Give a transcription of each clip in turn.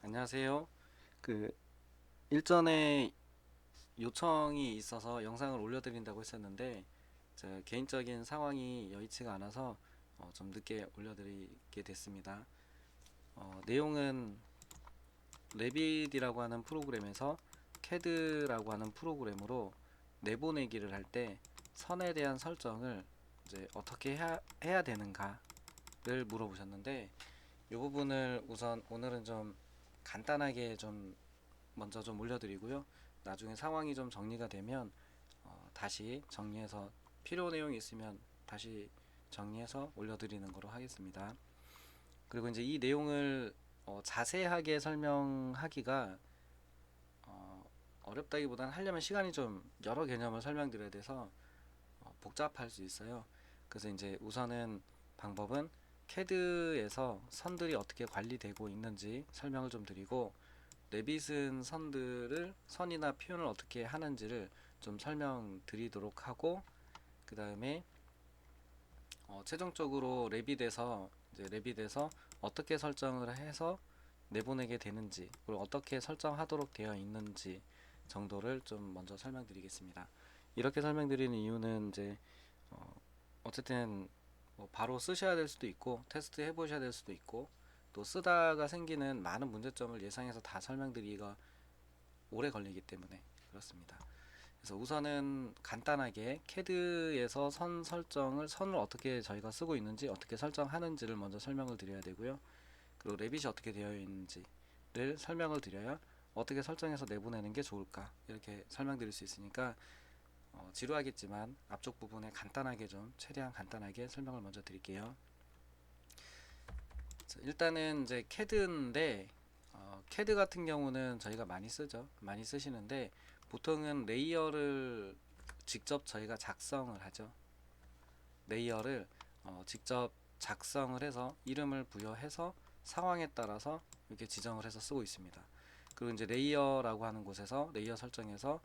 안녕하세요. 그 일전에 요청이 있어서 영상을 올려드린다고 했었는데 제 개인적인 상황이 여의치가 않아서 좀 늦게 올려드리게 됐습니다. 내용은 레빗이라고 하는 프로그램에서 캐드라고 하는 프로그램으로 내보내기를 할 때 선에 대한 설정을 이제 어떻게 해야 되는가를 물어보셨는데 이 부분을 우선 오늘은 좀 간단하게 좀 먼저 좀 올려드리고요. 나중에 상황이 좀 정리가 되면 다시 정리해서 필요 내용이 있으면 다시 정리해서 올려드리는 거로 하겠습니다. 그리고 이제 이 내용을 자세하게 설명하기가 어렵다기보다는 하려면 시간이 좀 여러 개념을 설명드려야 돼서 복잡할 수 있어요. 그래서 이제 우선은 방법은 캐드에서 선들이 어떻게 관리되고 있는지 설명을 좀 드리고 레빗은 선이나 표현을 어떻게 하는지를 좀 설명드리도록 하고 그 다음에 최종적으로 레빗에서 어떻게 설정을 해서 내보내게 되는지 그리고 어떻게 설정하도록 되어 있는지 정도를 좀 먼저 설명드리겠습니다. 이렇게 설명드리는 이유는 이제 어쨌든 뭐 바로 쓰셔야 될 수도 있고 테스트 해보셔야 될 수도 있고 또 쓰다가 생기는 많은 문제점을 예상해서 다 설명드리기가 오래 걸리기 때문에 그렇습니다. 그래서 우선은 간단하게 캐드에서 선을 어떻게 저희가 쓰고 있는지 어떻게 설정하는지를 먼저 설명을 드려야 되고요. 그리고 레빗이 어떻게 되어 있는지를 설명을 드려야 어떻게 설정해서 내보내는 게 좋을까 이렇게 설명드릴 수 있으니까 지루하겠지만 앞쪽 부분에 간단하게 좀 최대한 간단하게 설명을 먼저 드릴게요. 일단은 이제 캐드인데 캐드 같은 경우는 저희가 많이 쓰죠. 많이 쓰시는데 보통은 레이어를 직접 저희가 작성을 하죠. 레이어를 직접 작성을 해서 이름을 부여해서 상황에 따라서 이렇게 지정을 해서 쓰고 있습니다. 그리고 이제 레이어라고 하는 곳에서 레이어 설정에서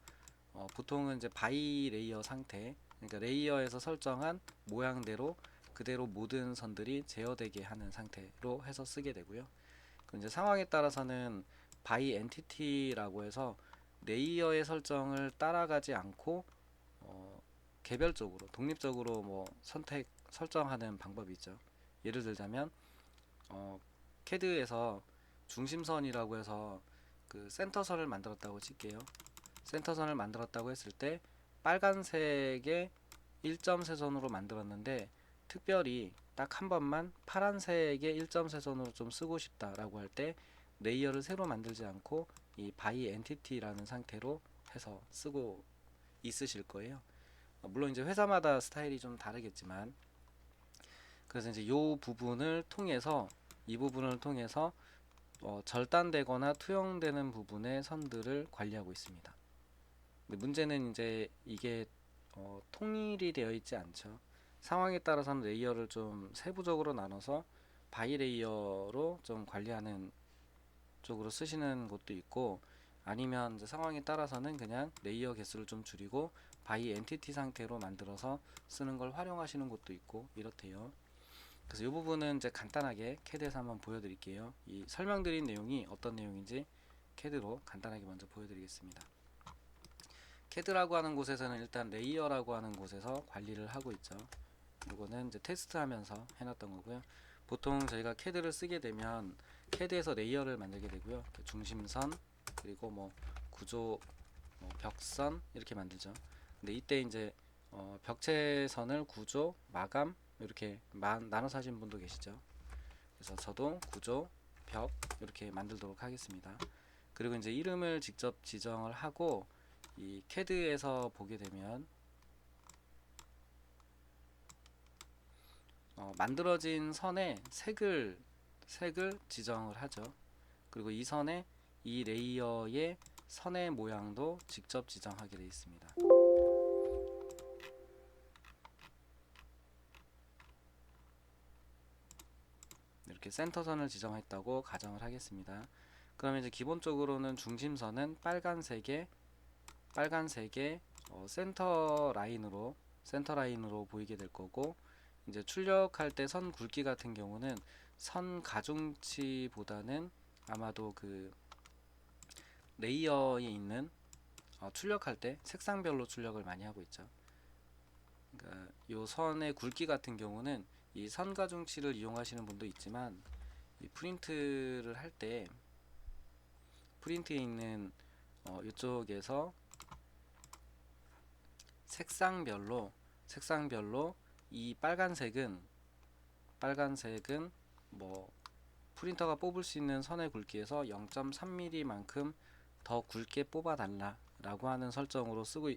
보통은 이제 바이 레이어 상태, 그러니까 레이어에서 설정한 모양대로 그대로 모든 선들이 제어되게 하는 상태로 해서 쓰게 되고요. 이제 상황에 따라서는 바이 엔티티라고 해서 레이어의 설정을 따라가지 않고 개별적으로 독립적으로 뭐 설정하는 방법이 있죠. 예를 들자면 캐드에서 중심선이라고 해서 그 센터선을 만들었다고 칠게요. 센터선을 만들었다고 했을 때 빨간색의 1점 세선으로 만들었는데 특별히 딱 한 번만 파란색의 1점 세선으로 좀 쓰고 싶다라고 할 때 레이어를 새로 만들지 않고 이 바이 엔티티라는 상태로 해서 쓰고 있으실 거예요. 물론 이제 회사마다 스타일이 좀 다르겠지만 그래서 이제 이 부분을 통해서 절단되거나 투영되는 부분의 선들을 관리하고 있습니다. 근데 문제는 이제 이게 통일이 되어 있지 않죠. 상황에 따라서는 레이어를 좀 세부적으로 나눠서 바이 레이어로 좀 관리하는 쪽으로 쓰시는 곳도 있고 아니면 이제 상황에 따라서는 그냥 레이어 개수를 좀 줄이고 바이 엔티티 상태로 만들어서 쓰는 걸 활용하시는 곳도 있고 이렇대요. 그래서 이 부분은 이제 간단하게 캐드에서 한번 보여드릴게요. 이 설명드린 내용이 어떤 내용인지 캐드로 간단하게 먼저 보여드리겠습니다. 캐드라고 하는 곳에서는 일단 레이어라고 하는 곳에서 관리를 하고 있죠. 이거는 이제 테스트하면서 해놨던 거고요. 보통 저희가 캐드를 쓰게 되면 캐드에서 레이어를 만들게 되고요. 중심선 그리고 뭐 구조, 뭐 벽선 이렇게 만들죠. 근데 이때 이제 벽체선을 구조, 마감 이렇게 나눠서 하신 분도 계시죠. 그래서 저도 구조, 벽 이렇게 만들도록 하겠습니다. 그리고 이제 이름을 직접 지정을 하고 이 캐드에서 보게 되면 만들어진 선에 색을 지정을 하죠. 그리고 이 선에 이 레이어의 선의 모양도 직접 지정하게 되어 있습니다. 이렇게 센터선을 지정했다고 가정을 하겠습니다. 그러면 이제 기본적으로는 중심선은 빨간색의 센터 라인으로 보이게 될 거고 이제 출력할 때 선 굵기 같은 경우는 선 가중치보다는 아마도 그 레이어에 있는 출력할 때 색상별로 출력을 많이 하고 있죠. 그러니까 요 선의 굵기 같은 경우는 이 선가중치를 이용하시는 분도 있지만 이 프린트를 할 때 프린트에 있는 이쪽에서 색상별로 이 빨간색은 뭐 프린터가 뽑을 수 있는 선의 굵기에서 0.3mm만큼 더 굵게 뽑아달라 라고 하는 설정으로 쓰고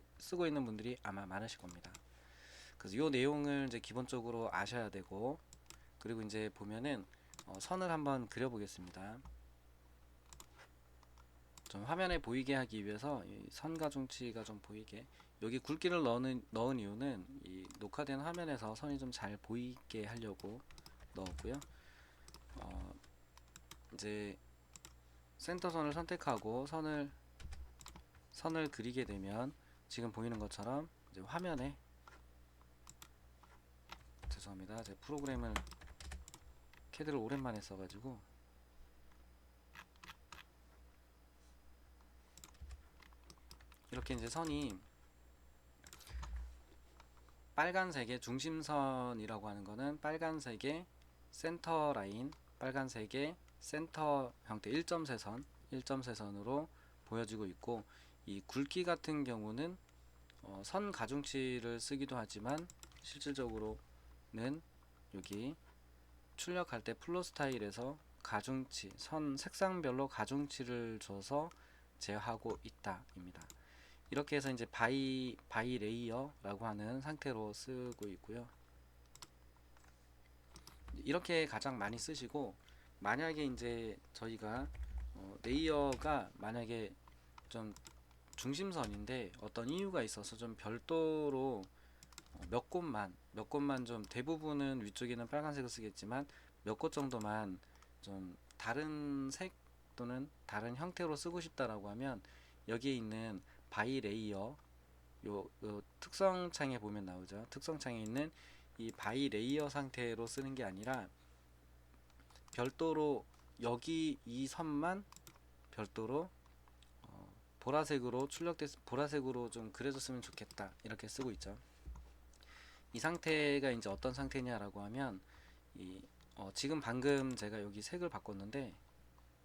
있는 분들이 아마 많으실 겁니다. 그래서 이 내용을 이제 기본적으로 아셔야 되고, 그리고 이제 보면은 선을 한번 그려 보겠습니다. 좀 화면에 보이게 하기 위해서 이 선과 중치가 좀 보이게, 여기 굵기를 넣은 이유는 이 녹화된 화면에서 선이 좀 잘 보이게 하려고 넣었고요. 이제 센터선을 선택하고 선을 그리게 되면 지금 보이는 것처럼 이제 화면에, 죄송합니다, 제 프로그램을 캐드를 오랜만에 써가지고 이렇게 이제 선이 빨간색의 중심선이라고 하는 거는 빨간색의 센터 라인, 빨간색의 센터 형태 1.3선으로 보여지고 있고, 이 굵기 같은 경우는 선 가중치를 쓰기도 하지만 실질적으로는 여기 출력할 때 플로 스타일에서 가중치, 선 색상별로 가중치를 줘서 제어하고 있다입니다. 이렇게 해서 이제 바이 레이어라고 하는 상태로 쓰고 있고요. 이렇게 가장 많이 쓰시고, 만약에 이제 저희가 레이어가 만약에 좀 중심선인데 어떤 이유가 있어서 좀 별도로 몇 곳만 좀, 대부분은 위쪽에는 빨간색을 쓰겠지만 몇 곳 정도만 좀 다른 색 또는 다른 형태로 쓰고 싶다라고 하면 여기에 있는 바이 레이어, 요 특성 창에 보면 나오죠. 특성 창에 있는 이 바이 레이어 상태로 쓰는 게 아니라 별도로 여기 이 선만 별도로 보라색으로 좀 그려줬으면 좋겠다 이렇게 쓰고 있죠. 이 상태가 이제 어떤 상태냐라고 하면 지금 방금 제가 여기 색을 바꿨는데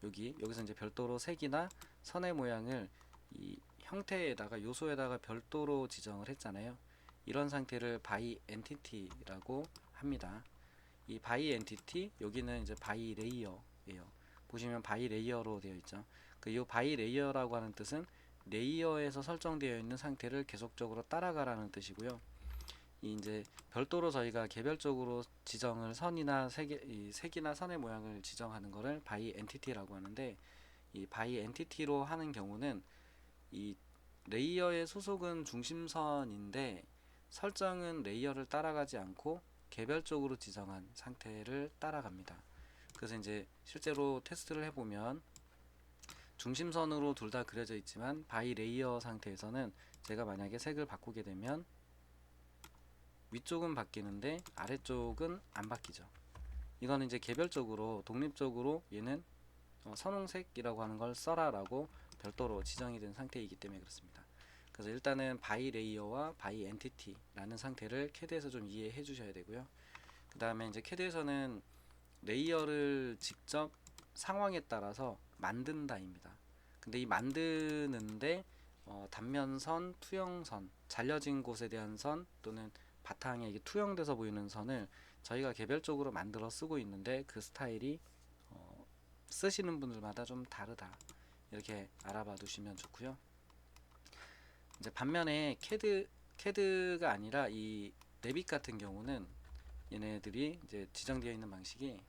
여기서 이제 별도로 색이나 선의 모양을 이 형태에다가 요소에다가 별도로 지정을 했잖아요. 이런 상태를 바이 엔티티라고 합니다. 이 바이 엔티티, 여기는 이제 바이 레이어예요. 보시면 바이 레이어로 되어 있죠. 이 바이 레이어라고 하는 뜻은 레이어에서 설정되어 있는 상태를 계속적으로 따라가라는 뜻이고요. 이제 별도로 저희가 개별적으로 지정을 색이나 선의 모양을 지정하는 것을 바이 엔티티라고 하는데, 이 바이 엔티티로 하는 경우는 이 레이어의 소속은 중심선인데 설정은 레이어를 따라가지 않고 개별적으로 지정한 상태를 따라갑니다. 그래서 이제 실제로 테스트를 해보면 중심선으로 둘 다 그려져 있지만 바이 레이어 상태에서는 제가 만약에 색을 바꾸게 되면 위쪽은 바뀌는데 아래쪽은 안 바뀌죠. 이거는 이제 개별적으로 독립적으로 얘는 선홍색이라고 하는 걸 써라라고 별도로 지정이 된 상태이기 때문에 그렇습니다. 그래서 일단은 바이 레이어와 바이 엔티티라는 상태를 캐드에서 좀 이해해 주셔야 되고요. 그 다음에 이제 캐드에서는 레이어를 직접 상황에 따라서 만든다입니다. 근데 이 만드는데 단면선, 투영선, 잘려진 곳에 대한 선 또는 바탕에 이게 투영돼서 보이는 선을 저희가 개별적으로 만들어 쓰고 있는데 그 스타일이 쓰시는 분들마다 좀 다르다, 이렇게 알아봐 두시면 좋고요. 이제 반면에 캐드가 아니라 이 레빗 같은 경우는 얘네들이 이제 지정되어 있는 방식이,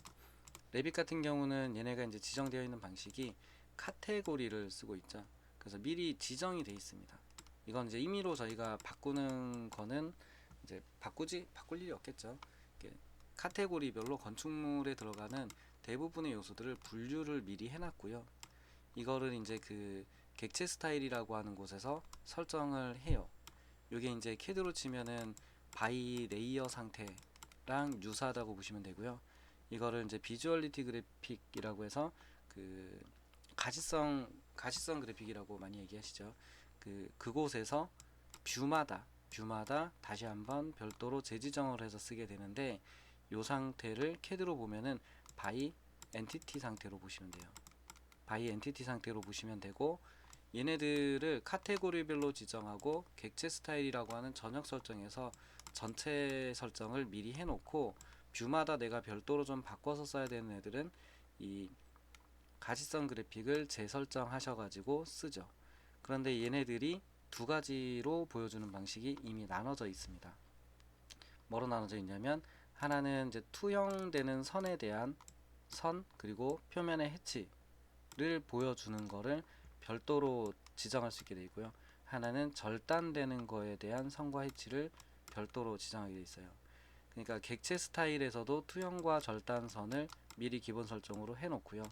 레빗 같은 경우는 얘네가 이제 지정되어 있는 방식이 카테고리를 쓰고 있죠. 그래서 미리 지정이 되어 있습니다. 이건 이제 임의로 저희가 바꾸는 거는 이제 바꿀 일이 없겠죠. 카테고리별로 건축물에 들어가는 대부분의 요소들을 분류를 미리 해놨고요. 이거를 이제 그 객체 스타일이라고 하는 곳에서 설정을 해요. 이게 이제 캐드로 치면은 바이 레이어 상태랑 유사하다고 보시면 되고요. 이거를 이제 비주얼리티 그래픽이라고 해서 그 그 가시성 그래픽이라고 많이 얘기하시죠. 그곳에서 뷰마다 다시 한번 별도로 재지정을 해서 쓰게 되는데, 이 상태를 CAD로 보면은 바이 엔티티 상태로 보시면 돼요. 바이 엔티티 상태로 보시면 되고, 얘네들을 카테고리별로 지정하고 객체 스타일이라고 하는 전역 설정에서 전체 설정을 미리 해놓고, 뷰마다 내가 별도로 좀 바꿔서 써야 되는 애들은 이 가시성 그래픽을 재설정하셔가지고 쓰죠. 그런데 얘네들이 두 가지로 보여주는 방식이 이미 나눠져 있습니다. 뭐로 나눠져 있냐면, 하나는 이제 투영되는 선에 대한 선, 그리고 표면의 해치를 보여주는 거를 별도로 지정할 수 있게 되어 있고요. 하나는 절단되는 거에 대한 선과 해치를 별도로 지정하게 되어 있어요. 그러니까 객체 스타일에서도 투영과 절단선을 미리 기본 설정으로 해놓고요.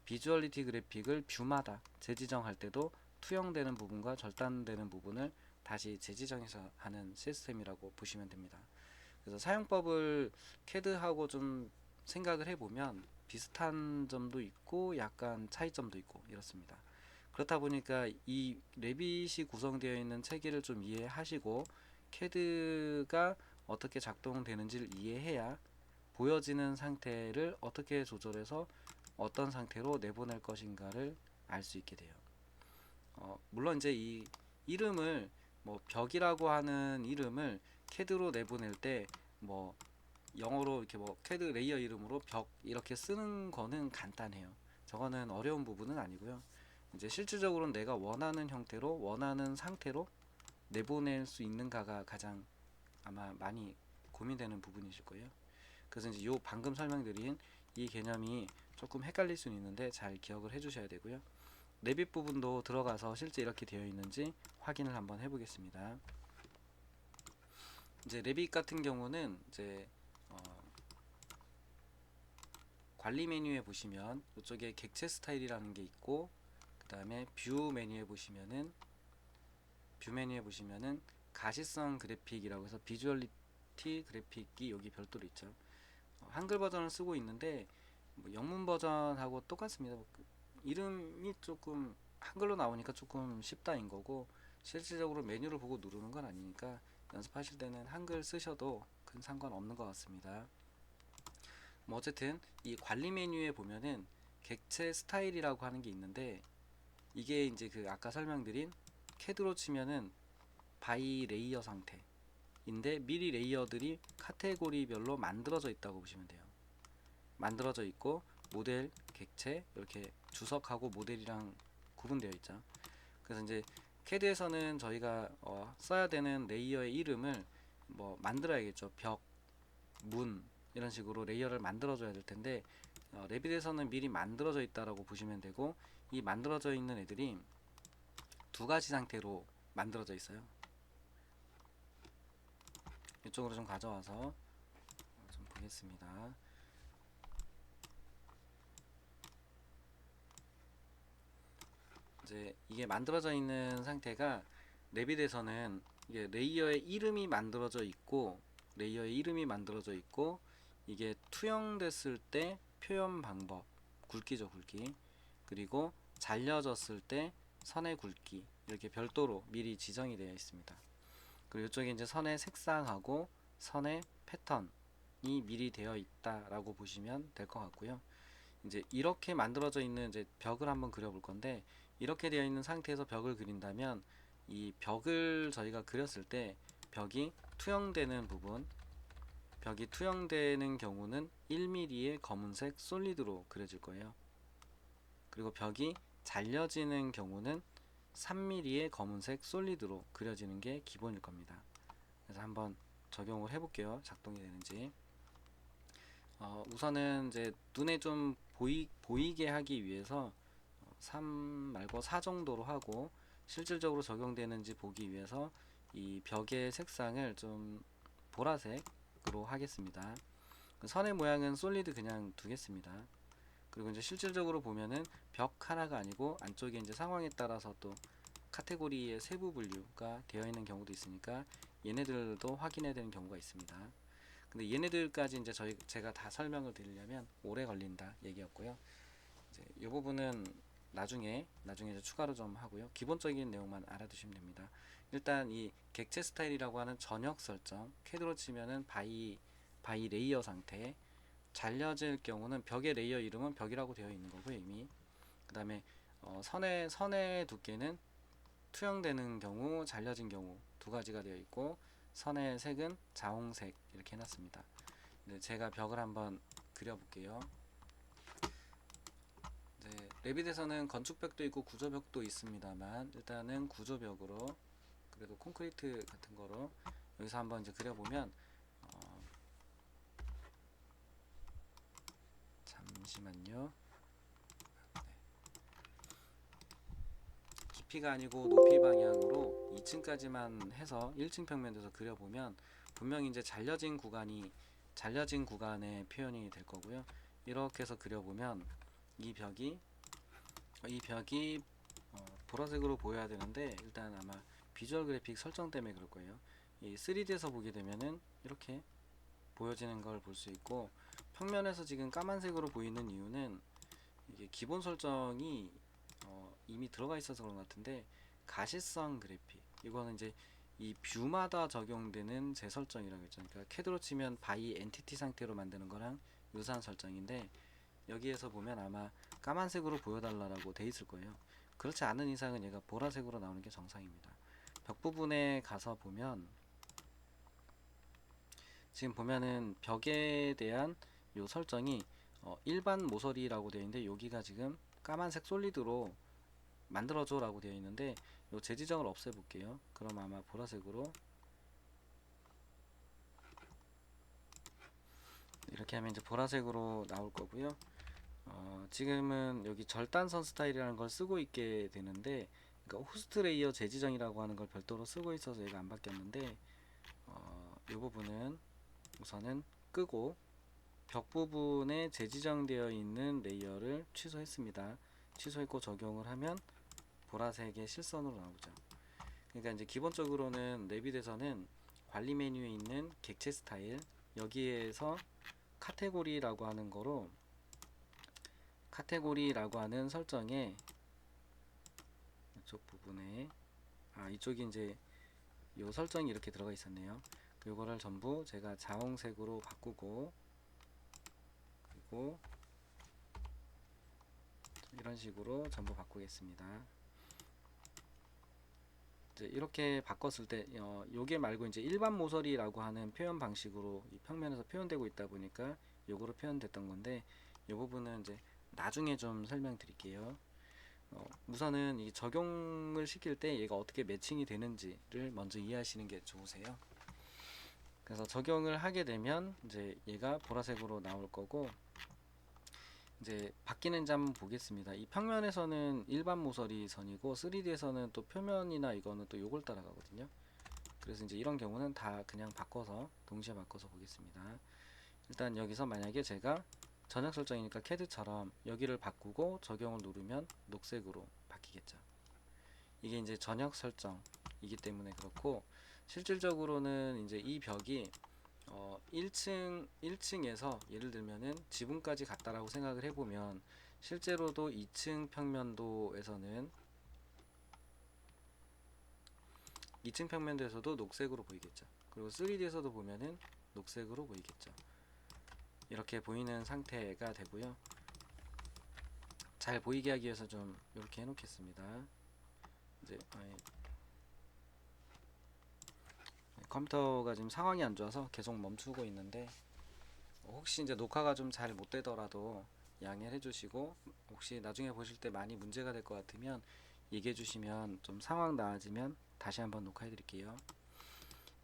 비주얼리티 그래픽을 뷰마다 재지정할 때도 투영되는 부분과 절단되는 부분을 다시 재지정해서 하는 시스템이라고 보시면 됩니다. 그래서 사용법을 CAD하고 좀 생각을 해보면 비슷한 점도 있고 약간 차이점도 있고 이렇습니다. 그렇다 보니까 이 레빗이 구성되어 있는 체계를 좀 이해하시고 CAD가 어떻게 작동되는지를 이해해야 보여지는 상태를 어떻게 조절해서 어떤 상태로 내보낼 것인가를 알 수 있게 돼요. 물론 이제 이 이름을 뭐 벽이라고 하는 이름을 CAD로 내보낼 때 뭐 영어로 이렇게 뭐 CAD 레이어 이름으로 벽 이렇게 쓰는 거는 간단해요. 저거는 어려운 부분은 아니고요. 이제 실질적으로는 내가 원하는 형태로 원하는 상태로 내보낼 수 있는가가 가장 아마 많이 고민되는 부분이실 거예요. 그래서 이제 요 방금 설명드린 이 개념이 조금 헷갈릴 수는 있는데 잘 기억을 해주셔야 되고요. 레빗 부분도 들어가서 실제 이렇게 되어 있는지 확인을 한번 해보겠습니다. 이제 레빗 같은 경우는 이제 관리 메뉴에 보시면 이쪽에 객체 스타일이라는 게 있고, 그 다음에 뷰 메뉴에 보시면은 가시성 그래픽이라고 해서 비주얼리티 그래픽이 여기 별도로 있죠. 한글 버전을 쓰고 있는데 뭐 영문 버전하고 똑같습니다. 이름이 조금 한글로 나오니까 조금 쉽다인 거고, 실질적으로 메뉴를 보고 누르는 건 아니니까 연습하실 때는 한글 쓰셔도 큰 상관없는 것 같습니다. 뭐 어쨌든 이 관리 메뉴에 보면은 객체 스타일이라고 하는 게 있는데, 이게 이제 아까 설명드린 CAD로 치면은 바이 레이어 상태인데 미리 레이어들이 카테고리별로 만들어져 있다고 보시면 돼요. 만들어져 있고 모델, 객체 이렇게 주석하고 모델이랑 구분되어 있죠. 그래서 이제 CAD에서는 저희가 써야 되는 레이어의 이름을 뭐 만들어야겠죠. 벽, 문 이런 식으로 레이어를 만들어줘야 될 텐데, 레빗에서는 미리 만들어져 있다라고 보시면 되고, 이 만들어져 있는 애들이 두 가지 상태로 만들어져 있어요. 이쪽으로 좀 가져와서 좀 보겠습니다. 이제 이게 만들어져 있는 상태가 레빗에서는 이게 레이어의 이름이 만들어져 있고 이게 투영됐을 때 표현 방법, 굵기죠, 굵기. 그리고 잘려졌을 때 선의 굵기, 이렇게 별도로 미리 지정이 되어 있습니다. 그리고 이쪽에 이제 선의 색상하고 선의 패턴이 미리 되어 있다라고 보시면 될 것 같고요. 이제 이렇게 만들어져 있는 이제 벽을 한번 그려볼 건데, 이렇게 되어 있는 상태에서 벽을 그린다면 이 벽을 저희가 그렸을 때 벽이 투영되는 경우는 1mm의 검은색 솔리드로 그려질 거예요. 그리고 벽이 잘려지는 경우는 3mm의 검은색 솔리드로 그려지는 게 기본일 겁니다. 그래서 한번 적용을 해볼게요. 작동이 되는지. 우선은 이제 눈에 좀 보이게 하기 위해서 3 말고 4 정도로 하고, 실질적으로 적용되는지 보기 위해서 이 벽의 색상을 좀 보라색으로 하겠습니다. 선의 모양은 솔리드 그냥 두겠습니다. 그리고 이제 실질적으로 보면은 벽 하나가 아니고 안쪽에 이제 상황에 따라서 또 카테고리의 세부 분류가 되어 있는 경우도 있으니까 얘네들도 확인해야 되는 경우가 있습니다. 근데 얘네들까지 이제 제가 다 설명을 드리려면 오래 걸린다 얘기였고요. 이제 이 부분은 나중에 이제 추가로 좀 하고요. 기본적인 내용만 알아두시면 됩니다. 일단 이 객체 스타일이라고 하는 전역 설정, 캐드로 치면은 바이 레이어 상태, 잘려질 경우는 벽의 레이어 이름은 벽이라고 되어 있는 거고요, 이미. 그 다음에 선의 두께는 투영되는 경우, 잘려진 경우 두 가지가 되어 있고, 선의 색은 자홍색 이렇게 해놨습니다. 제가 벽을 한번 그려볼게요. 레빗에서는 건축벽도 있고 구조벽도 있습니다만, 일단은 구조벽으로, 그래도 콘크리트 같은 거로 여기서 한번 이제 그려보면, 잠시만요. 깊이가 아니고 높이 방향으로 2층까지만 해서 1층 평면에서 그려보면 분명히 이제 잘려진 구간의 표현이 될 거고요. 이렇게 해서 그려보면 이 벽이 보라색으로 보여야 되는데, 일단 아마 비주얼 그래픽 설정 때문에 그럴 거예요. 이 3D에서 보게 되면은 이렇게 보여지는 걸 볼 수 있고, 평면에서 지금 까만색으로 보이는 이유는 이게 기본 설정이 이미 들어가 있어서 그런 것 같은데, 가시성 그래픽, 이거는 이제 이 뷰마다 적용되는 재설정이라고 했죠. 그러니까 캐드로 치면 바이 엔티티 상태로 만드는 거랑 유사한 설정인데, 여기에서 보면 아마 까만색으로 보여달라고 돼 있을 거예요. 그렇지 않은 이상은 얘가 보라색으로 나오는 게 정상입니다. 벽 부분에 가서 보면, 지금 보면은 벽에 대한 요 설정이 일반 모서리라고 되어 있는데, 여기가 지금 까만색 솔리드로 만들어줘 라고 되어 있는데, 요 재지정을 없애 볼게요. 그럼 아마 보라색으로 이렇게 하면 이제 보라색으로 나올 거고요. 지금은 여기 절단선 스타일이라는 걸 쓰고 있게 되는데, 그러니까 호스트 레이어 재지정이라고 하는 걸 별도로 쓰고 있어서 얘가 안 바뀌었는데, 이 부분은 우선은 끄고 벽 부분에 재지정되어 있는 레이어를 취소했습니다. 취소했고 적용을 하면 보라색의 실선으로 나오죠. 그러니까 이제 기본적으로는 레빗에서는 관리 메뉴에 있는 객체 스타일, 여기에서 카테고리라고 하는 거로, 카테고리라고 하는 설정에 이쪽 부분에 이쪽이 이제 요 설정이 이렇게 들어가 있었네요. 요거를 전부 제가 자홍색으로 바꾸고, 그리고 이런 식으로 전부 바꾸겠습니다. 이제 이렇게 바꿨을 때 요게 말고 이제 일반 모서리라고 하는 표현 방식으로 이 평면에서 표현되고 있다 보니까 요거로 표현됐던 건데, 요 부분은 이제 나중에 좀 설명드릴게요. 우선은 이 적용을 시킬 때 얘가 어떻게 매칭이 되는지를 먼저 이해하시는 게 좋으세요. 그래서 적용을 하게 되면 이제 얘가 보라색으로 나올 거고, 이제 바뀌는지 한번 보겠습니다. 이 평면에서는 일반 모서리 선이고, 3D에서는 또 표면이나 이거는 또 요걸 따라가거든요. 그래서 이제 이런 경우는 다 그냥 바꿔서 동시에 바꿔서 보겠습니다. 일단 여기서 만약에 제가 전역 설정이니까 캐드처럼 여기를 바꾸고 적용을 누르면 녹색으로 바뀌겠죠. 이게 이제 전역 설정이기 때문에 그렇고, 실질적으로는 이제 이 벽이 1층에서 예를 들면은 지붕까지 갔다라고 생각을 해보면, 실제로도 2층 평면도에서는 2층 평면도에서도 녹색으로 보이겠죠. 그리고 3D에서도 보면은 녹색으로 보이겠죠. 이렇게 보이는 상태가 되고요. 잘 보이게 하기 위해서 좀 이렇게 해놓겠습니다. 이제 컴퓨터가 지금 상황이 안 좋아서 계속 멈추고 있는데, 혹시 이제 녹화가 좀 잘 못 되더라도 양해를 해주시고, 혹시 나중에 보실 때 많이 문제가 될 것 같으면 얘기해 주시면 좀 상황 나아지면 다시 한번 녹화해 드릴게요.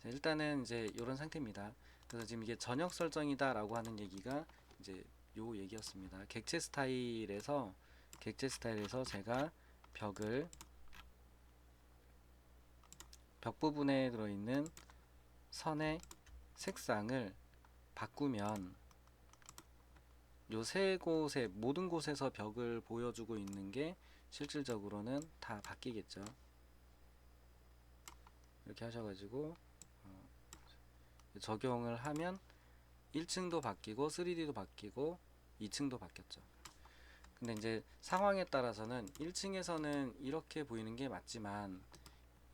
자, 일단은 이제 이런 상태입니다. 그래서 지금 이게 전역 설정이다 라고 하는 얘기가 이제 요 얘기였습니다. 객체 스타일에서 제가 벽 부분에 들어있는 선의 색상을 바꾸면 요 세 곳에, 모든 곳에서 벽을 보여주고 있는 게 실질적으로는 다 바뀌겠죠. 이렇게 하셔가지고 적용을 하면 1층도 바뀌고 3D도 바뀌고 2층도 바뀌었죠. 근데 이제 상황에 따라서는 1층에서는 이렇게 보이는 게 맞지만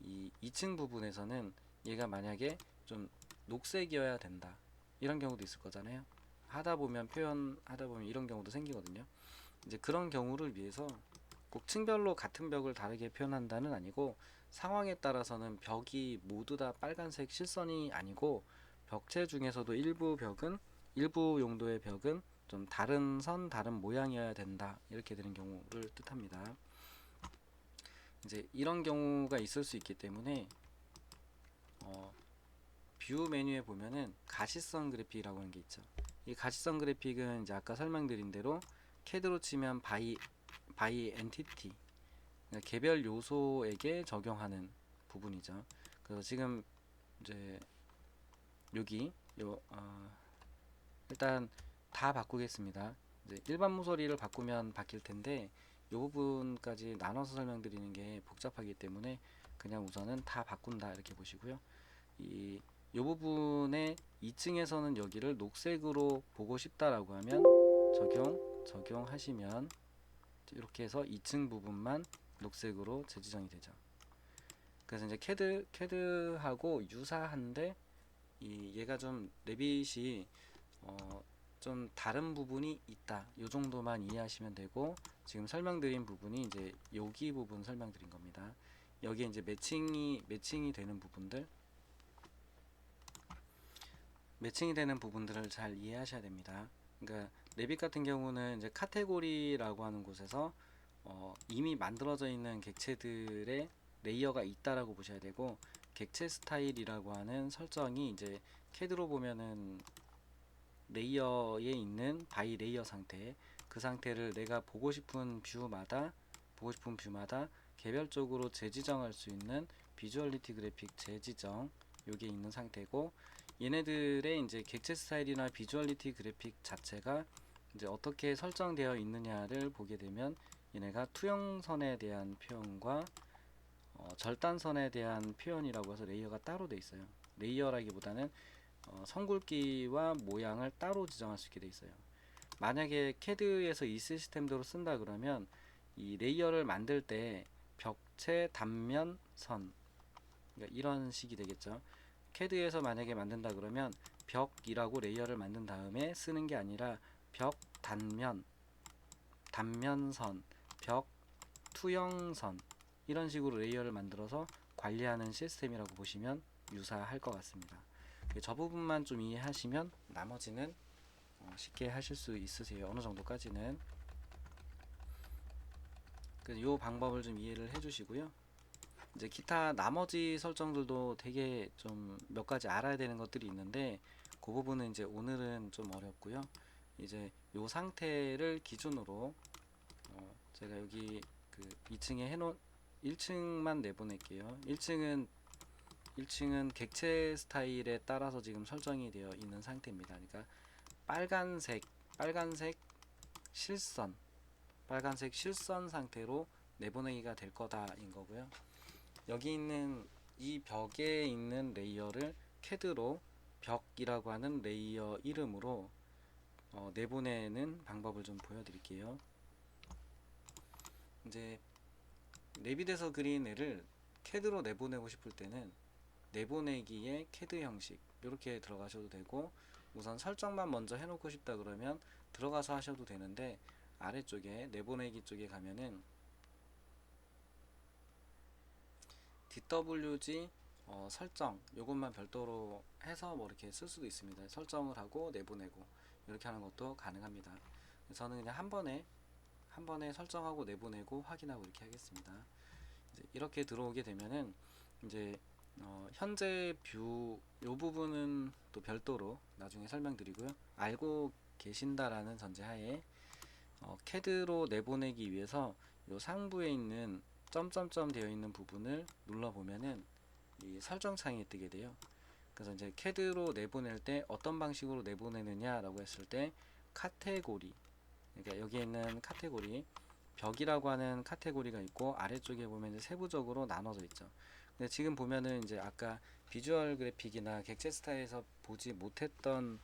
이 2층 부분에서는 얘가 만약에 좀 녹색이어야 된다 이런 경우도 있을 거잖아요. 하다 보면 표현하다 보면 이런 경우도 생기거든요. 이제 그런 경우를 위해서 꼭 층별로 같은 벽을 다르게 표현한다는 아니고 상황에 따라서는 벽이 모두 다 빨간색 실선이 아니고 벽체 중에서도 일부 용도의 벽은 좀 다른 선, 다른 모양이어야 된다 이렇게 되는 경우를 뜻합니다. 이제 이런 경우가 있을 수 있기 때문에 뷰 메뉴에 보면은 가시성 그래픽이라고 하는 게 있죠. 이 가시성 그래픽은 이제 아까 설명드린 대로 CAD로 치면 바이 엔티티 그러니까 개별 요소에게 적용하는 부분이죠. 그래서 지금 이제 여기 일단 다 바꾸겠습니다. 이제 일반 모서리를 바꾸면 바뀔 텐데 이 부분까지 나눠서 설명드리는 게 복잡하기 때문에 그냥 우선은 다 바꾼다 이렇게 보시고요. 이 부분에 2층에서는 여기를 녹색으로 보고 싶다라고 하면 적용하시면 이렇게 해서 2층 부분만 녹색으로 재지정이 되죠. 그래서 이제 캐드하고 유사한데 얘가 좀 레빗이 좀 다른 부분이 있다. 요 정도만 이해하시면 되고 지금 설명드린 부분이 이제 여기 부분 설명드린 겁니다. 여기에 이제 매칭이 되는 부분들을 잘 이해하셔야 됩니다. 그러니까 레빗 같은 경우는 이제 카테고리라고 하는 곳에서 이미 만들어져 있는 객체들의 레이어가 있다라고 보셔야 되고 객체 스타일이라고 하는 설정이 이제 캐드로 보면은 레이어에 있는 바이 레이어 상태 그 상태를 내가 보고 싶은 뷰마다 개별적으로 재지정할 수 있는 비주얼리티 그래픽 재지정 요게 있는 상태고 얘네들의 이제 객체 스타일이나 비주얼리티 그래픽 자체가 이제 어떻게 설정되어 있느냐를 보게 되면 얘네가 투영선에 대한 표현과 절단선에 대한 표현이라고 해서 레이어가 따로 돼 있어요. 레이어라기보다는 성굵기와 모양을 따로 지정할 수 있게 돼 있어요. 만약에 CAD에서 이 시스템대로 쓴다 그러면 이 레이어를 만들 때 벽체 단면 선 그러니까 이런 식이 되겠죠. CAD에서 만약에 만든다 그러면 벽이라고 레이어를 만든 다음에 쓰는 게 아니라 벽 단면선, 벽 투영선 이런 식으로 레이어를 만들어서 관리하는 시스템이라고 보시면 유사할 것 같습니다. 저 부분만 좀 이해하시면 나머지는 쉽게 하실 수 있으세요. 어느 정도까지는. 그래서 이 방법을 좀 이해를 해주시고요. 이제 기타 나머지 설정들도 되게 좀 몇 가지 알아야 되는 것들이 있는데 그 부분은 이제 오늘은 좀 어렵고요. 이제 이 상태를 기준으로 제가 여기 그 2층에 해놓은 1층만 내보낼게요. 1층은 객체 스타일에 따라서 지금 설정이 되어 있는 상태입니다. 그러니까 빨간색 실선 상태로 내보내기가 될 거다인 거고요. 여기 있는 이 벽에 있는 레이어를 CAD로 벽이라고 하는 레이어 이름으로 내보내는 방법을 좀 보여드릴게요. 이제 레빗에서 그린 애를 CAD로 내보내고 싶을 때는 내보내기에 CAD 형식 이렇게 들어가셔도 되고 우선 설정만 먼저 해놓고 싶다 그러면 들어가서 하셔도 되는데 아래쪽에 내보내기 쪽에 가면은 DWG 설정 요것만 별도로 해서 뭐 이렇게 쓸 수도 있습니다. 설정을 하고 내보내고 이렇게 하는 것도 가능합니다. 저는 그냥 한 번에 설정하고 내보내고 확인하고 이렇게 하겠습니다. 이렇게 들어오게 되면은 이제 현재 뷰 요 부분은 또 별도로 나중에 설명드리고요. 알고 계신다라는 전제하에 CAD로 내보내기 위해서 요 상부에 있는 점점점 되어 있는 부분을 눌러 보면은 이 설정창이 뜨게 돼요. 그래서 이제 CAD로 내보낼 때 어떤 방식으로 내보내느냐라고 했을 때 카테고리 그러니까 여기에 있는 카테고리 벽이라고 하는 카테고리가 있고 아래쪽에 보면 이제 세부적으로 나눠져 있죠. 근데 지금 보면은 이제 아까 비주얼 그래픽이나 객체 스타일에서 보지 못했던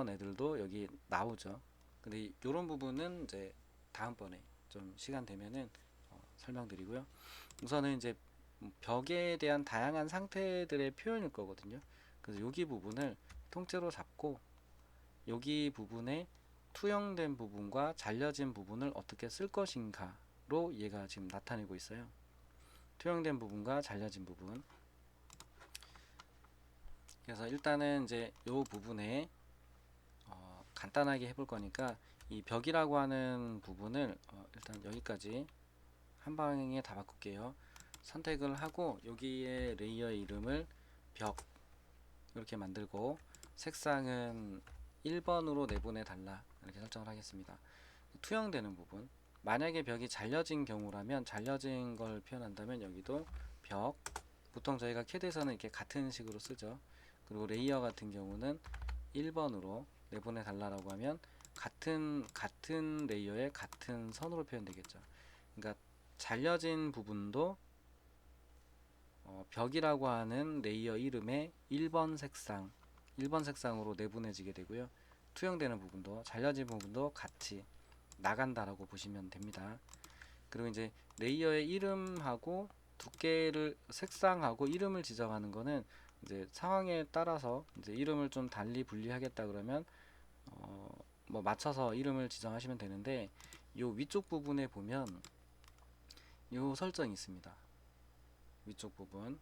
애들도 여기 나오죠. 근데 이런 부분은 이제 다음번에 좀 시간 되면은 설명드리고요. 우선은 이제 벽에 대한 다양한 상태들의 표현일 거거든요. 그래서 여기 부분을 통째로 잡고 여기 부분에 투영된 부분과 잘려진 부분을 어떻게 쓸 것인가로 얘가 지금 나타내고 있어요. 투영된 부분과 잘려진 부분. 그래서 일단은 이제 이 부분에 간단하게 해볼 거니까 이 벽이라고 하는 부분을 일단 여기까지 한 방에 다 바꿀게요. 선택을 하고 여기에 레이어의 이름을 벽 이렇게 만들고 색상은 1번으로 내보내 달라 이렇게 설정을 하겠습니다. 투영되는 부분, 만약에 벽이 잘려진 경우라면 잘려진 걸 표현한다면 여기도 벽, 보통 저희가 캐드에서는 이렇게 같은 식으로 쓰죠. 그리고 레이어 같은 경우는 1번으로 내보내 달라라고 하면 같은 레이어의 같은 선으로 표현되겠죠. 그러니까 잘려진 부분도 벽이라고 하는 레이어 이름의 1번 색상으로 내보내지게 되고요. 투영되는 부분도 잘려진 부분도 같이 나간다라고 보시면 됩니다. 그리고 이제 레이어의 이름하고 두께를 색상하고 이름을 지정하는 거는 이제 상황에 따라서 이제 이름을 좀 달리 분리하겠다 그러면 뭐 맞춰서 이름을 지정하시면 되는데 요 위쪽 부분에 보면 요 설정이 있습니다. 위쪽 부분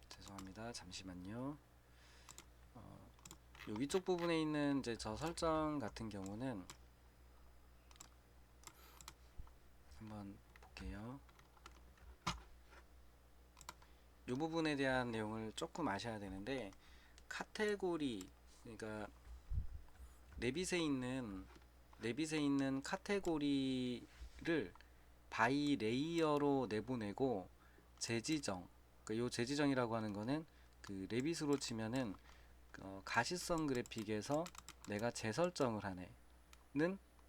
죄송합니다. 잠시만요. 요 위쪽 부분에 있는 이제 저 설정 같은 경우는 한번 볼게요. 이 부분에 대한 내용을 조금 아셔야 되는데 카테고리, 그러니까 레빗에 있는 카테고리를 바이 레이어로 내보내고 재지정, 그러니까 요 재지정이라고 하는 거는 그 레빗으로 치면은 가시성 그래픽에서 내가 재설정을 하는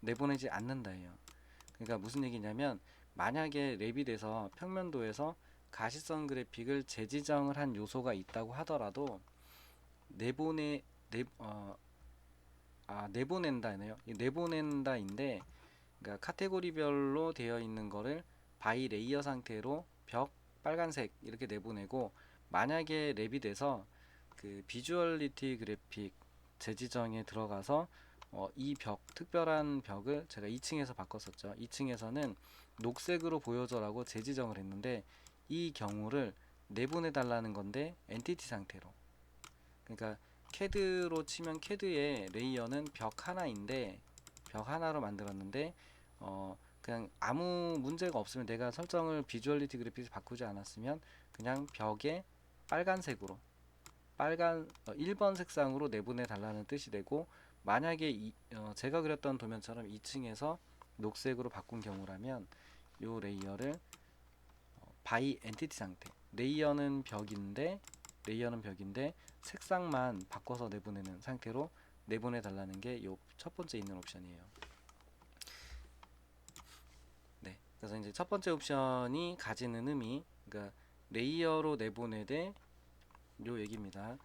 내보내지 않는다예요. 그러니까 무슨 얘기냐면 만약에 레빗에서 평면도에서 가시성 그래픽을 재지정을 한 요소가 있다고 하더라도 내보내 내보낸다네요. 내보낸다인데 그러니까 카테고리별로 되어 있는 거를 바이 레이어 상태로 벽 빨간색 이렇게 내보내고 만약에 레빗에서 그 비주얼리티 그래픽 재지정에 들어가서 이 벽 특별한 벽을 제가 2층에서 바꿨었죠. 2층에서는 녹색으로 보여줘라고 재지정을 했는데 이 경우를 내보내 달라는 건데 엔티티 상태로, 그러니까 캐드로 치면 캐드의 레이어는 벽 하나인데 벽 하나로 만들었는데 그냥 아무 문제가 없으면 내가 설정을 비주얼리티 그래픽스 바꾸지 않았으면 그냥 벽에 빨간색으로 1번 색상으로 내보내 달라는 뜻이 되고 만약에 제가 그렸던 도면처럼 2층에서 녹색으로 바꾼 경우라면 이 레이어를 바이 엔티티 상태, 레이어는 벽인데 색상만 바꿔서 내보내는 상태로 내보내 달라는 게 요 첫 번째 있는 옵션이에요. 네, 그래서 이제 첫 번째 옵션이 가지는 의미, 그러니까 레이어로 내보내되 요 얘기입니다.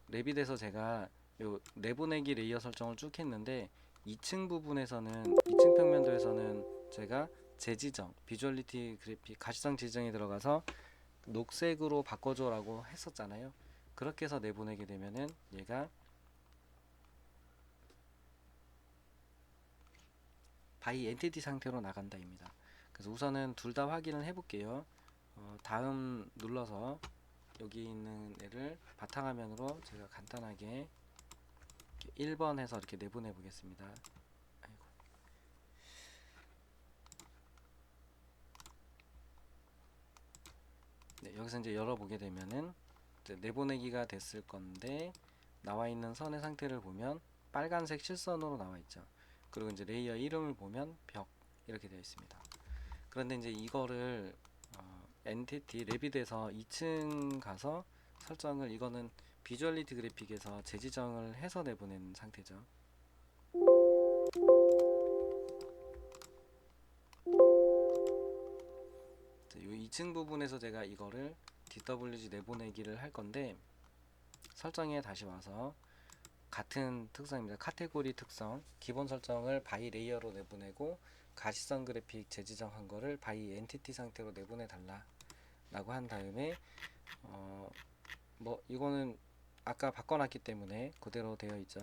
레빗에서 제가 요 내보내기 레이어 설정을 쭉 했는데 2층 부분에서는 2층 평면도에서는 제가 재지정, 비주얼리티 그래픽 가시성 지정에 들어가서 녹색으로 바꿔줘라고 했었잖아요. 그렇게 해서 내보내게 되면은 얘가 바이 엔티티 상태로 나간다입니다. 그래서 우선은 둘 다 확인을 해볼게요. 다음 눌러서 여기 있는 애를 바탕화면으로 제가 간단하게 1번 해서 이렇게 내보내 보겠습니다. 아이고. 네, 여기서 이제 열어보게 되면은 이제 내보내기가 됐을 건데 나와 있는 선의 상태를 보면 빨간색 실선으로 나와 있죠. 그리고 이제 레이어 이름을 보면 벽 이렇게 되어 있습니다. 그런데 이제 이거를 엔티티 레빗에서 2층 가서 설정을, 이거는 비주얼리티 그래픽에서 재지정을 해서 내보낸 상태죠. 2층 부분에서 제가 이거를 DWG 내보내기를 할 건데, 설정에 다시 와서 같은 특성입니다. 카테고리 특성 기본 설정을 바이 레이어로 내보내고 가시성 그래픽 재지정한 거를 바이 엔티티 상태로 내보내 달라 라고 한 다음에 뭐 이거는 아까 바꿔놨기 때문에 그대로 되어 있죠.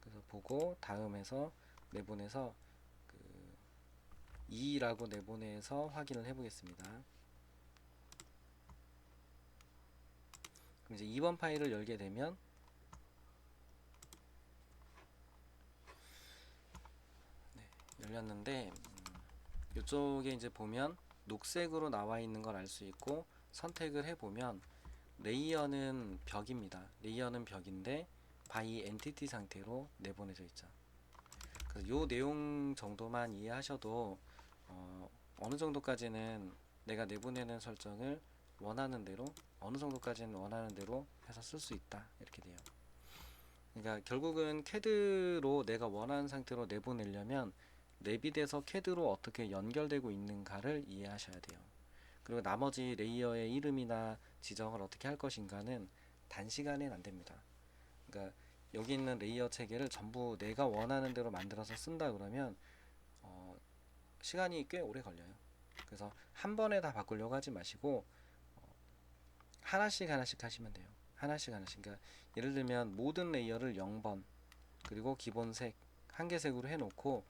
그래서 보고 다음에서 내보내서 그 2라고 내보내서 확인을 해 보겠습니다. 그럼 이제 2번 파일을 열게 되면 열렸는데, 이쪽에 이제 보면 녹색으로 나와 있는 걸 알 수 있고, 선택을 해 보면 레이어는 벽입니다. 레이어는 벽인데 바이 엔티티 상태로 내보내져 있죠. 그래서 요 내용 정도만 이해하셔도 어느 정도까지는 내가 내보내는 설정을 원하는 대로, 어느 정도까지는 원하는 대로 해서 쓸 수 있다 이렇게 돼요. 그러니까 결국은 캐드로 내가 원하는 상태로 내보내려면 랩빗에서 캐드로 어떻게 연결되고 있는가를 이해하셔야 돼요. 그리고 나머지 레이어의 이름이나 지정을 어떻게 할 것인가는 단시간엔 안 됩니다. 그러니까 여기 있는 레이어 체계를 전부 내가 원하는 대로 만들어서 쓴다 그러면 시간이 꽤 오래 걸려요. 그래서 한 번에 다 바꾸려고 하지 마시고 하나씩 하나씩 하시면 돼요. 하나씩 하나씩. 그러니까 예를 들면 모든 레이어를 0번 그리고 기본색 한 개 색으로 해놓고,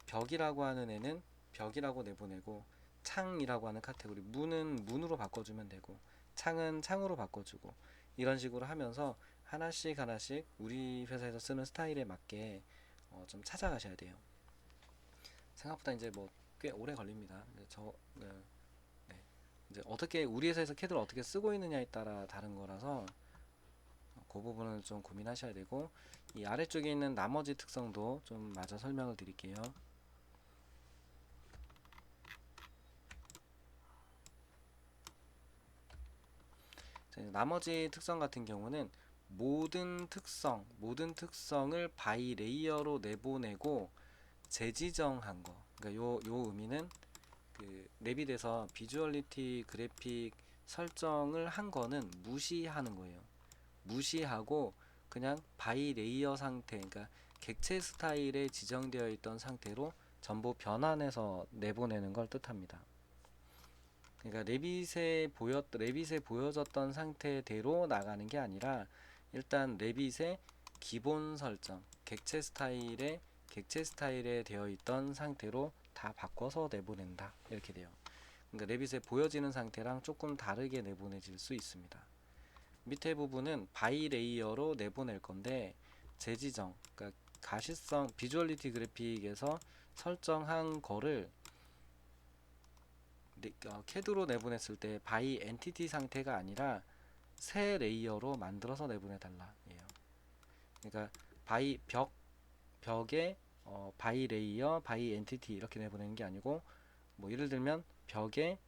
벽이라고 하는 애는 벽이라고 내보내고, 창이라고 하는 카테고리 문은 문으로 바꿔주면 되고, 창은 창으로 바꿔주고, 이런 식으로 하면서 하나씩 하나씩 우리 회사에서 쓰는 스타일에 맞게 좀 찾아가셔야 돼요. 생각보다 이제 뭐 꽤 오래 걸립니다. 네. 이제 어떻게 우리 회사에서 캐드를 어떻게 쓰고 있느냐에 따라 다른 거라서 그 부분을 좀 고민하셔야 되고, 이 아래쪽에 있는 나머지 특성도 좀 마저 설명을 드릴게요. 나머지 특성 같은 경우는 모든 특성을 바이 레이어로 내보내고 재지정한 거. 그러니까 요 의미는 그 랩빗에서 비주얼리티 그래픽 설정을 한 거는 무시하는 거예요. 무시하고 그냥 바이 레이어 상태, 그러니까 객체 스타일에 지정되어 있던 상태로 전부 변환해서 내보내는 걸 뜻합니다. 그러니까 레빗에 보여졌던 상태대로 나가는 게 아니라, 일단 레빗의 기본 설정, 객체 스타일에 되어 있던 상태로 다 바꿔서 내보낸다 이렇게 돼요. 그러니까 레빗에 보여지는 상태랑 조금 다르게 내보내질 수 있습니다. 밑에 부분은 바이 레이어로 내보낼 건데, 재지정, 그러니까 가시성 비주얼리티 그래픽에서 설정한 거를 캐드로 내보냈을 때 바이 엔티티 상태가 아니라 새 레이어로 만들어서 내보내 달라 예요. 그러니까 벽에 바이 레이어, 바이 엔티티 이렇게 내보내는 게 아니고, 뭐 예를 들면 벽에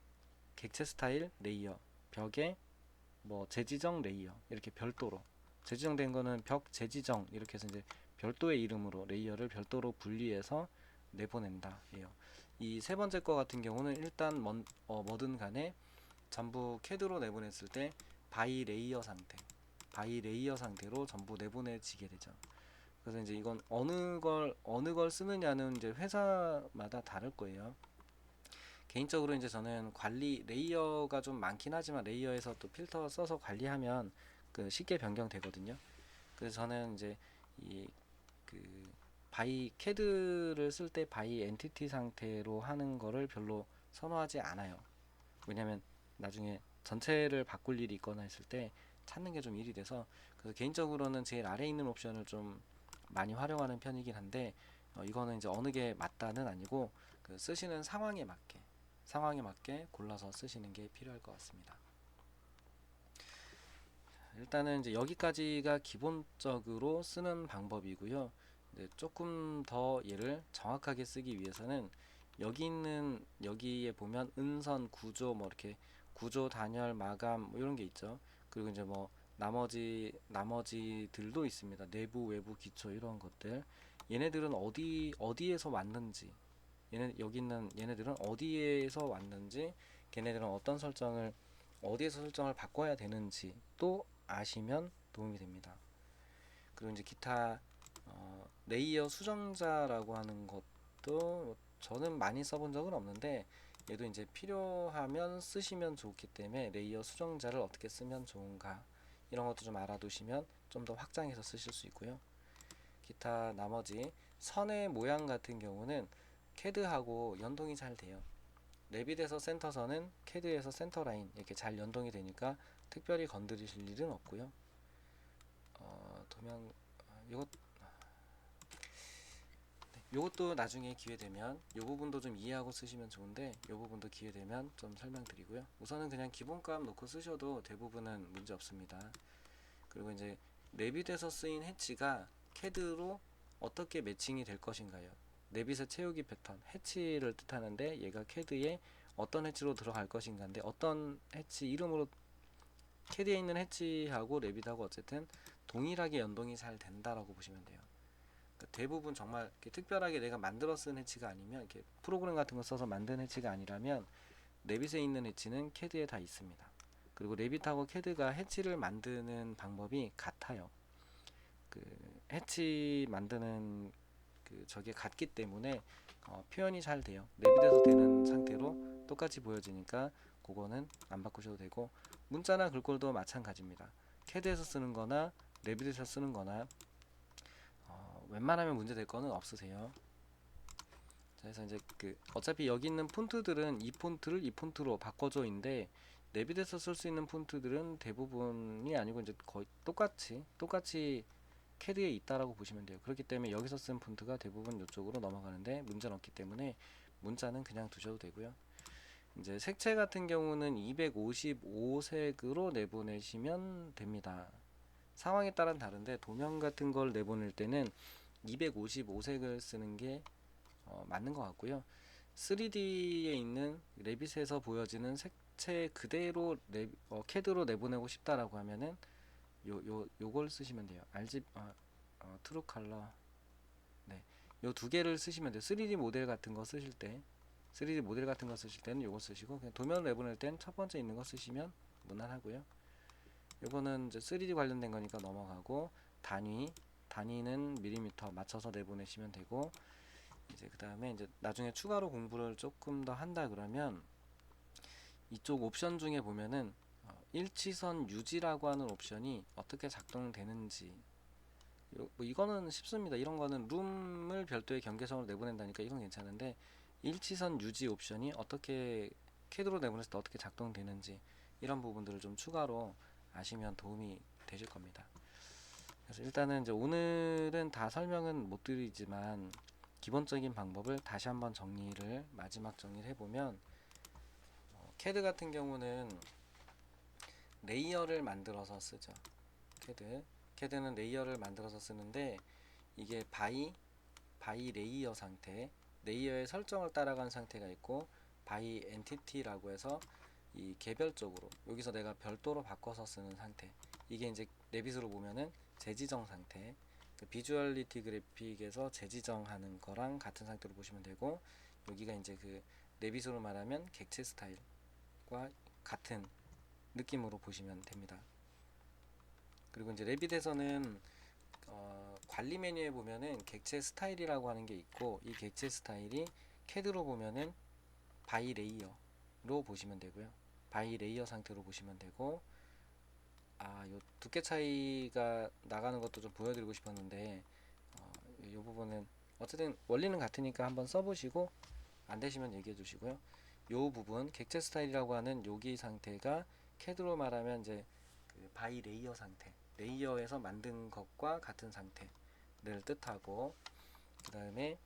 객체 스타일 레이어, 벽에 뭐 재지정 레이어 이렇게 별도로 재지정된 거는 벽 재지정 이렇게 해서 이제 별도의 이름으로 레이어를 별도로 분리해서 내보낸다 예요. 이 세 번째 거 같은 경우는 일단 뭐든 간에 전부 캐드로 내보냈을 때 바이 레이어 상태로 전부 내보내지게 되죠. 그래서 이제 이건 어느 걸 쓰느냐는 이제 회사마다 다를 거예요. 개인적으로 이제 저는 관리 레이어가 좀 많긴 하지만 레이어에서 또 필터 써서 관리하면 그 쉽게 변경되거든요. 그래서 저는 이제 이 그 바이 캐드를 쓸 때 바이 엔티티 상태로 하는 거를 별로 선호하지 않아요. 왜냐면 나중에 전체를 바꿀 일이 있거나 했을 때 찾는 게 좀 일이 돼서, 그래서 개인적으로는 제일 아래에 있는 옵션을 좀 많이 활용하는 편이긴 한데, 이거는 이제 어느 게 맞다는 아니고 그 쓰시는 상황에 맞게 골라서 쓰시는 게 필요할 것 같습니다. 일단은 이제 여기까지가 기본적으로 쓰는 방법이고요. 이제 조금 더 얘를 정확하게 쓰기 위해서는 여기에 보면 은선, 구조, 뭐 이렇게 구조, 단열, 마감 뭐 이런 게 있죠. 그리고 이제 뭐 나머지들도 있습니다. 내부, 외부, 기초 이런 것들. 얘네들은 어디에서 왔는지, 여기 있는 얘네들은 어디에서 왔는지 걔네들은 어떤 설정을 어디에서 설정을 바꿔야 되는지 또 아시면 도움이 됩니다. 그리고 이제 기타 레이어 수정자라고 하는 것도 저는 많이 써본 적은 없는데 얘도 이제 필요하면 쓰시면 좋기 때문에 레이어 수정자를 어떻게 쓰면 좋은가 이런 것도 좀 알아두시면 좀 더 확장해서 쓰실 수 있고요. 기타 나머지 선의 모양 같은 경우는 캐드하고 연동이 잘 돼요. 레빗에서 센터선은 캐드에서 센터라인 이렇게 잘 연동이 되니까 특별히 건드리실 일은 없고요. 도면 이것 요것도 나중에 기회 되면 요 부분도 좀 이해하고 쓰시면 좋은데 요 부분도 기회 되면 좀 설명드리고요. 우선은 그냥 기본값 놓고 쓰셔도 대부분은 문제 없습니다. 그리고 이제 레빗에서 쓰인 해치가 캐드로 어떻게 매칭이 될 것인가요? 레빗의 채우기 패턴 해치를 뜻하는데 얘가 캐드에 어떤 해치로 들어갈 것인가인데 어떤 해치 이름으로 캐드에 있는 해치하고 레빗하고 어쨌든 동일하게 연동이 잘 된다라고 보시면 돼요. 그러니까 대부분 정말 특별하게 내가 만들어 쓴 해치가 아니면 이렇게 프로그램 같은 거 써서 만든 해치가 아니라면 레빗에 있는 해치는 캐드에 다 있습니다. 그리고 레빗하고 캐드가 해치를 만드는 방법이 같아요. 그 해치 만드는 그 저게 같기 때문에 표현이 잘 돼요. 레빗에서 되는 상태로 똑같이 보여지니까 그거는 안 바꾸셔도 되고 문자나 글꼴도 마찬가지입니다. 캐드에서 쓰는 거나 레빗에서 쓰는 거나 웬만하면 문제 될 거는 없으세요. 자, 그래서 이제 그 어차피 여기 있는 폰트들은 이 폰트를 이 폰트로 바꿔줘인데 레빗에서 쓸 수 있는 폰트들은 대부분이 아니고 이제 거의 똑같이 캐드에 있다라고 보시면 돼요. 그렇기 때문에 여기서 쓴 폰트가 대부분 이쪽으로 넘어가는데 문제는 없기 때문에 문자는 그냥 두셔도 되고요. 이제 색채 같은 경우는 255색으로 내보내시면 됩니다. 상황에 따라 다른데 도면 같은 걸 내보낼 때는 255색을 쓰는 게 맞는 것 같고요. 3D에 있는 레빗에서 보여지는 색채 그대로 캐드로 내보내고 싶다라고 하면은 요걸 쓰시면 돼요. 트루 컬러. 네. 요 두 개를 쓰시면 돼요. 3D 모델 같은 거 쓰실 때 3D 모델 같은 거 쓰실 때는 요거 쓰시고 그냥 도면을 내보낼 땐 첫 번째 있는 거 쓰시면 무난하고요. 요거는 이제 3D 관련된 거니까 넘어가고 단위는 밀리미터 맞춰서 내보내시면 되고 이제 그 다음에 이제 나중에 추가로 공부를 조금 더 한다 그러면 이쪽 옵션 중에 보면은 일치선 유지라고 하는 옵션이 어떻게 작동되는지 뭐 이거는 쉽습니다. 이런 거는 룸을 별도의 경계선으로 내보낸다니까 이건 괜찮은데 일치선 유지 옵션이 어떻게 캐드로 내보냈을 때 어떻게 작동되는지 이런 부분들을 좀 추가로 아시면 도움이 되실 겁니다. 그래서 일단은 이제 오늘은 다 설명은 못 드리지만 기본적인 방법을 다시 한번 마지막 정리를 해보면 캐드 같은 경우는 레이어를 만들어서 쓰죠. 캐드는 레이어를 만들어서 쓰는데 이게 바이 레이어 상태, 레이어의 설정을 따라간 상태가 있고 바이 엔티티라고 해서 이 개별적으로 여기서 내가 별도로 바꿔서 쓰는 상태. 이게 이제 레빗으로 보면은 재지정 상태. 그 비주얼리티 그래픽에서 재지정하는 거랑 같은 상태로 보시면 되고 여기가 이제 그 레빗으로 말하면 객체 스타일과 같은 느낌으로 보시면 됩니다. 그리고 이제 레빗에서는 관리 메뉴에 보면은 객체 스타일이라고 하는 게 있고 이 객체 스타일이 캐드로 보면은 바이 레이어로 보시면 되고요. 바이 레이어 상태로 보시면 되고 요 두께 차이가 나가는 것도 좀 보여드리고 싶었는데 이 부분은 어쨌든 원리는 같으니까 한번 써보시고 안 되시면 얘기해 주시고요. 요 부분 객체 스타일이라고 하는 여기 상태가 캐드로 말하면 이제 그 바이 레이어 상태, 레이어에서 만든 것과 같은 상태를 뜻하고 그 다음에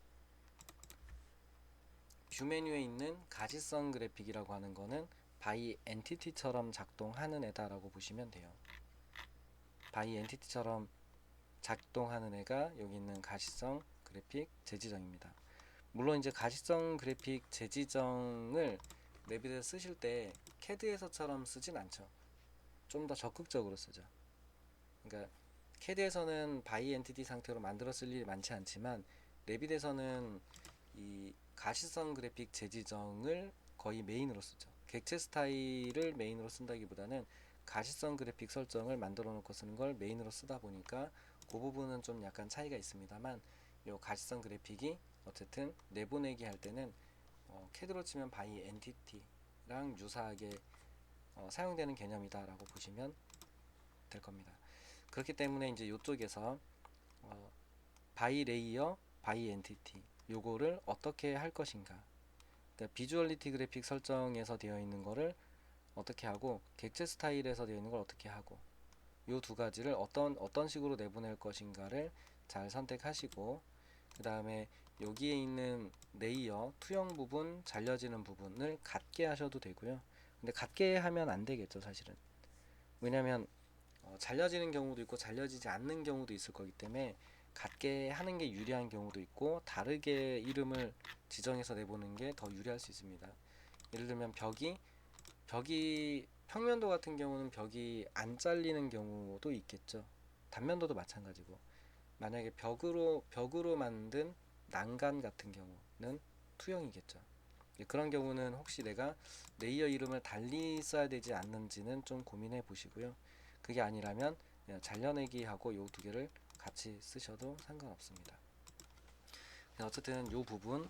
뷰 메뉴에 있는 가시성 그래픽이라고 하는 거는 바이 엔티티처럼 작동하는 애다라고 보시면 돼요. 바이 엔티티처럼 작동하는 애가 여기 있는 가시성 그래픽 재지정입니다. 물론 이제 가시성 그래픽 재지정을 레빗에 쓰실 때 캐드에서처럼 쓰진 않죠. 좀 더 적극적으로 쓰죠. 그러니까 캐드에서는 바이 엔티티 상태로 만들어 쓸 일이 많지 않지만 레빗에서는 이 가시성 그래픽 재지정을 거의 메인으로 쓰죠. 객체 스타일을 메인으로 쓴다기보다는 가시성 그래픽 설정을 만들어 놓고 쓰는 걸 메인으로 쓰다 보니까 그 부분은 좀 약간 차이가 있습니다만, 요 가시성 그래픽이 어쨌든 내보내기 할 때는 CAD로 치면 바이 엔티티랑 유사하게 사용되는 개념이다라고 보시면 될 겁니다. 그렇기 때문에 이제 이쪽에서 바이 레이어, 바이 엔티티 요거를 어떻게 할 것인가, 그러니까 비주얼리티 그래픽 설정에서 되어 있는 거를 어떻게 하고 객체 스타일에서 되어 있는 걸 어떻게 하고, 요 두 가지를 어떤 식으로 내보낼 것인가를 잘 선택하시고, 그 다음에 여기에 있는 레이어 투영 부분, 잘려지는 부분을 같게 하셔도 되고요. 근데 같게 하면 안 되겠죠, 사실은. 왜냐면 잘려지는 경우도 있고 잘려지지 않는 경우도 있을 거기 때문에 같게 하는 게 유리한 경우도 있고 다르게 이름을 지정해서 내보는 게 더 유리할 수 있습니다. 예를 들면 벽이 평면도 같은 경우는 벽이 안 잘리는 경우도 있겠죠. 단면도도 마찬가지고, 만약에 벽으로 만든 난간 같은 경우는 투영이겠죠. 그런 경우는 혹시 내가 레이어 이름을 달리 써야 되지 않는지는 좀 고민해 보시고요. 그게 아니라면 그냥 잘려내기하고 요 두 개를 같이 쓰셔도 상관없습니다. 어쨌든 요 부분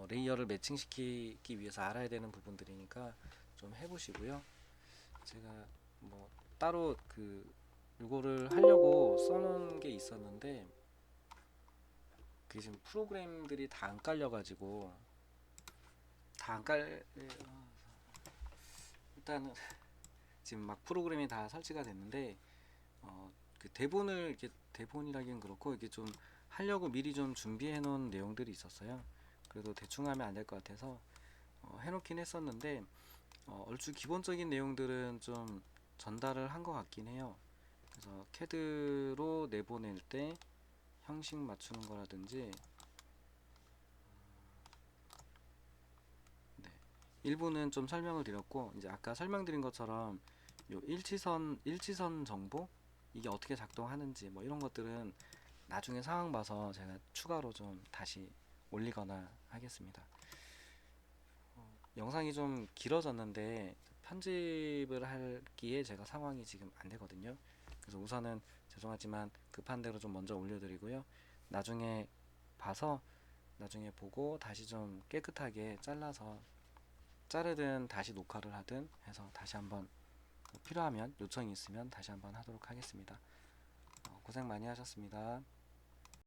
레이어를 매칭시키기 위해서 알아야 되는 부분들이니까 좀 해보시고요. 제가 뭐 따로 요거를 하려고 써놓은 게 있었는데 그게 지금 프로그램들이 다 안 깔려가지고 다 안 깔. 일단은 지금 막 프로그램이 다 설치가 됐는데 그 대본을 이렇게 대본이라기엔 그렇고 이게 좀 하려고 미리 좀 준비해 놓은 내용들이 있었어요. 그래도 대충 하면 안 될 것 같아서 해놓긴 했었는데 얼추 기본적인 내용들은 좀 전달을 한 것 같긴 해요. 그래서 캐드로 내보낼 때 형식 맞추는 거라든지, 네, 일부는 좀 설명을 드렸고, 이제 아까 설명드린 것처럼 요 일치선 정보 이게 어떻게 작동하는지 뭐 이런 것들은 나중에 상황 봐서 제가 추가로 좀 다시 올리거나 하겠습니다. 영상이 좀 길어졌는데 편집을 하기에 제가 상황이 지금 안 되거든요. 그래서 우선은 죄송하지만 급한 대로 좀 먼저 올려드리고요. 나중에 봐서 나중에 보고 다시 좀 깨끗하게 잘라서 자르든 다시 녹화를 하든 해서 다시 한번 필요하면 요청이 있으면 다시 한번 하도록 하겠습니다. 고생 많이 하셨습니다.